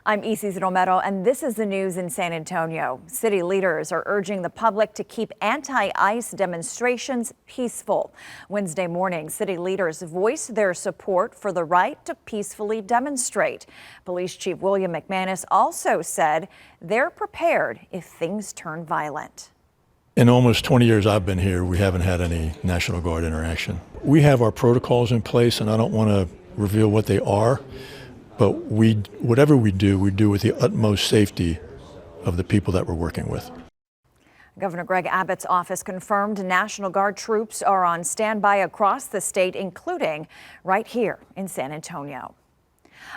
I'm Isis Romero, and this is the news in San Antonio. City leaders are urging the public to keep anti-ICE demonstrations peaceful. Wednesday morning, city leaders voiced their support for the right to peacefully demonstrate. Police Chief William McManus also said they're prepared if things turn violent. In almost 20 years I've been here, we haven't had any National Guard interaction. We have our protocols in place, and I don't want to reveal what they are. But whatever we do with the utmost safety of the people that we're working with. Governor Greg Abbott's office confirmed National Guard troops are on standby across the state, including right here in San Antonio.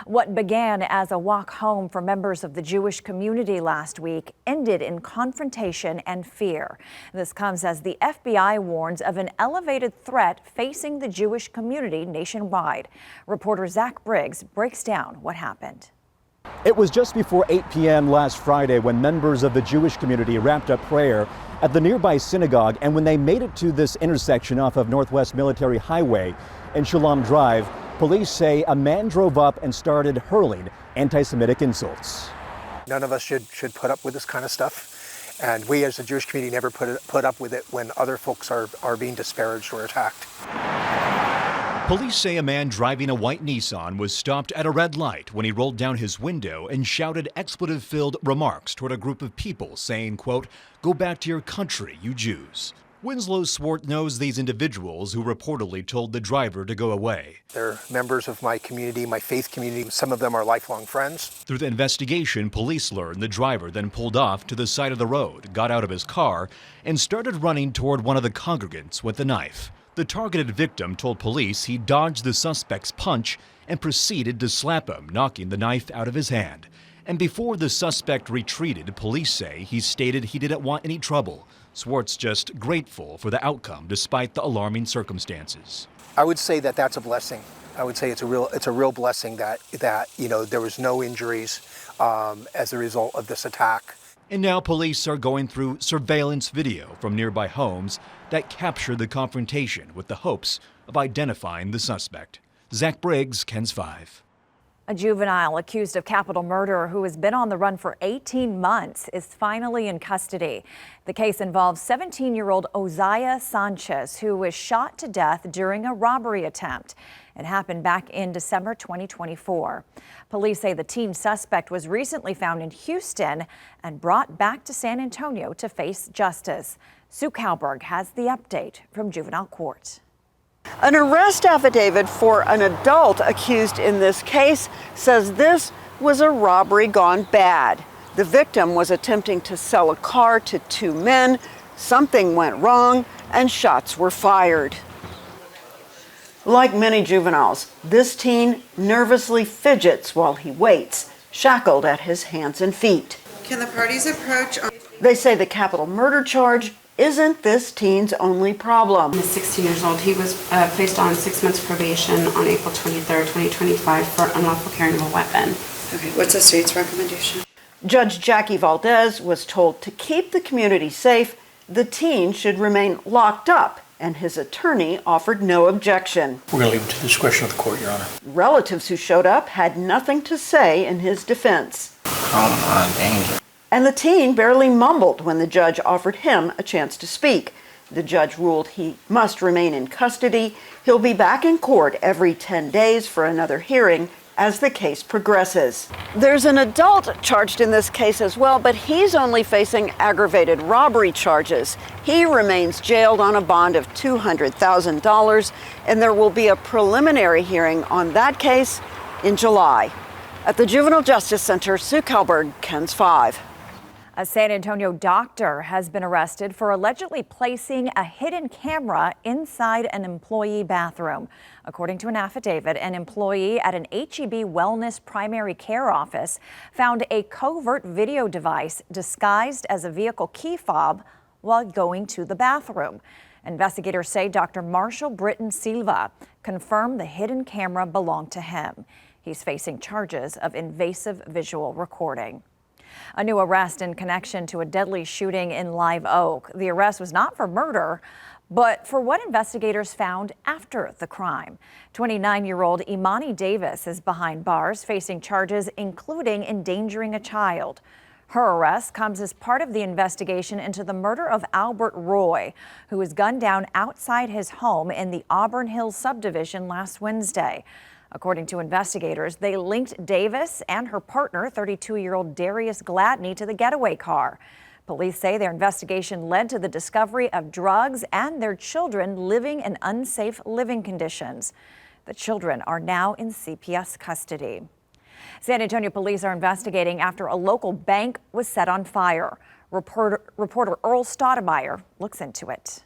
What began as a walk home for members of the Jewish community last week ended in confrontation and fear. This comes as the FBI warns of an elevated threat facing the Jewish community nationwide. Reporter Zach Briggs breaks down what happened. It was just before 8 p.m. last Friday when members of the Jewish community wrapped up prayer at the nearby synagogue, and when they made it to this intersection off of Northwest Military Highway and Shalom Drive, police say a man drove up and started hurling anti-Semitic insults. None of us should put up with this kind of stuff, and we as a Jewish community never put up with it when other folks are being disparaged or attacked. Police say a man driving a white Nissan was stopped at a red light when he rolled down his window and shouted expletive-filled remarks toward a group of people saying, quote, "Go back to your country, you Jews." Winslow Swart knows these individuals who reportedly told the driver to go away. They're members of my community, my faith community. Some of them are lifelong friends. Through the investigation, police learned the driver then pulled off to the side of the road, got out of his car, and started running toward one of the congregants with a knife. The targeted victim told police he dodged the suspect's punch and proceeded to slap him, knocking the knife out of his hand. And before the suspect retreated, police say he stated he didn't want any trouble. Swartz just grateful for the outcome despite the alarming circumstances. I would say that that's a blessing. I would say it's a real blessing that there was no injuries as a result of this attack. And now police are going through surveillance video from nearby homes that capture the confrontation with the hopes of identifying the suspect. Zach Briggs, KENS 5. A juvenile accused of capital murder who has been on the run for 18 months is finally in custody. The case involves 17-year-old Oziah Sanchez, who was shot to death during a robbery attempt. It happened back in December 2024. Police say the teen suspect was recently found in Houston and brought back to San Antonio to face justice. Sue Kalberg has the update from juvenile court. An arrest affidavit for an adult accused in this case says this was a robbery gone bad. The victim was attempting to sell a car to two men. Something went wrong and shots were fired. Like many juveniles, this teen nervously fidgets while he waits, shackled at his hands and feet. Can the parties approach? They say the capital murder charge isn't this teen's only problem. He's 16 years old. He was placed on 6 months probation on April 23rd, 2025 for unlawful carrying of a weapon. Okay, what's the state's recommendation? Judge Jackie Valdez was told to keep the community safe, the teen should remain locked up, and his attorney offered no objection. We're going to leave it to the discretion of the court, Your Honor. Relatives who showed up had nothing to say in his defense. Danger. And the teen barely mumbled when the judge offered him a chance to speak. The judge ruled he must remain in custody. He'll be back in court every 10 days for another hearing as the case progresses. There's an adult charged in this case as well, but he's only facing aggravated robbery charges. He remains jailed on a bond of $200,000, and there will be a preliminary hearing on that case in July. At the Juvenile Justice Center, Sue Kalberg, KENS 5. A San Antonio doctor has been arrested for allegedly placing a hidden camera inside an employee bathroom. According to an affidavit, an employee at an HEB Wellness primary care office found a covert video device disguised as a vehicle key fob while going to the bathroom. Investigators say Dr. Marshall Britton Silva confirmed the hidden camera belonged to him. He's facing charges of invasive visual recording. A new arrest in connection to a deadly shooting in Live Oak. The arrest was not for murder, but for what investigators found after the crime. 29-year-old Imani Davis is behind bars, facing charges including endangering a child. Her arrest comes as part of the investigation into the murder of Albert Roy, who was gunned down outside his home in the Auburn Hills subdivision last Wednesday. According to investigators, they linked Davis and her partner, 32-year-old Darius Gladney, to the getaway car. Police say their investigation led to the discovery of drugs and their children living in unsafe living conditions. The children are now in CPS custody. San Antonio police are investigating after a local bank was set on fire. Reporter Earl Stoudemire looks into it.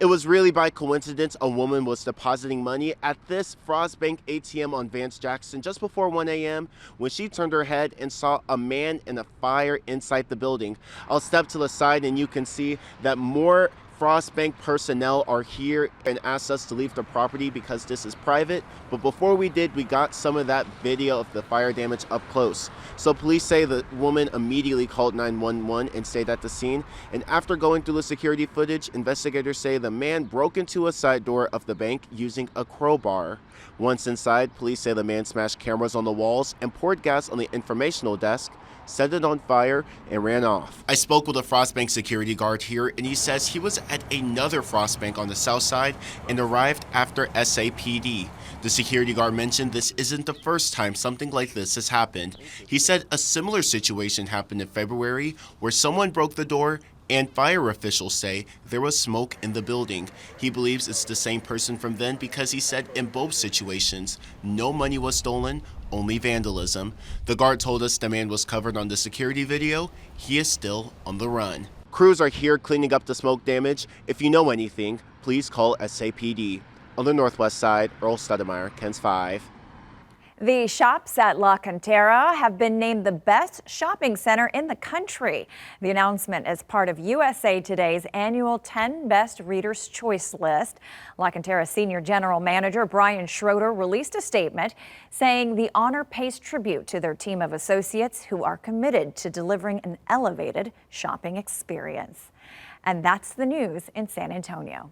It was really by coincidence a woman was depositing money at this Frostbank ATM on Vance Jackson just before 1 a.m. when she turned her head and saw a man in a fire inside the building. I'll step to the side and you can see that more Frostbank personnel are here and asked us to leave the property because this is private. But before we did, we got some of that video of the fire damage up close. So police say the woman immediately called 911 and stayed at the scene. And after going through the security footage, investigators say the man broke into a side door of the bank using a crowbar. Once inside, police say the man smashed cameras on the walls and poured gas on the informational desk, set it on fire, and ran off. I spoke with a Frostbank security guard here, and he says he was at another Frostbank on the south side and arrived after SAPD. The security guard mentioned this isn't the first time something like this has happened. He said a similar situation happened in February where someone broke the door and fire officials say there was smoke in the building. He believes it's the same person from then because he said in both situations, no money was stolen, only vandalism. The guard told us the man was covered on the security video. He is still on the run. Crews are here cleaning up the smoke damage. If you know anything, please call SAPD. On the northwest side, Earl Stoudemire, KENS 5. The shops at La Cantera have been named the best shopping center in the country. The announcement is part of USA Today's annual 10 Best Readers' Choice list. La Cantera Senior General Manager Brian Schroeder released a statement saying the honor pays tribute to their team of associates who are committed to delivering an elevated shopping experience. And that's the news in San Antonio.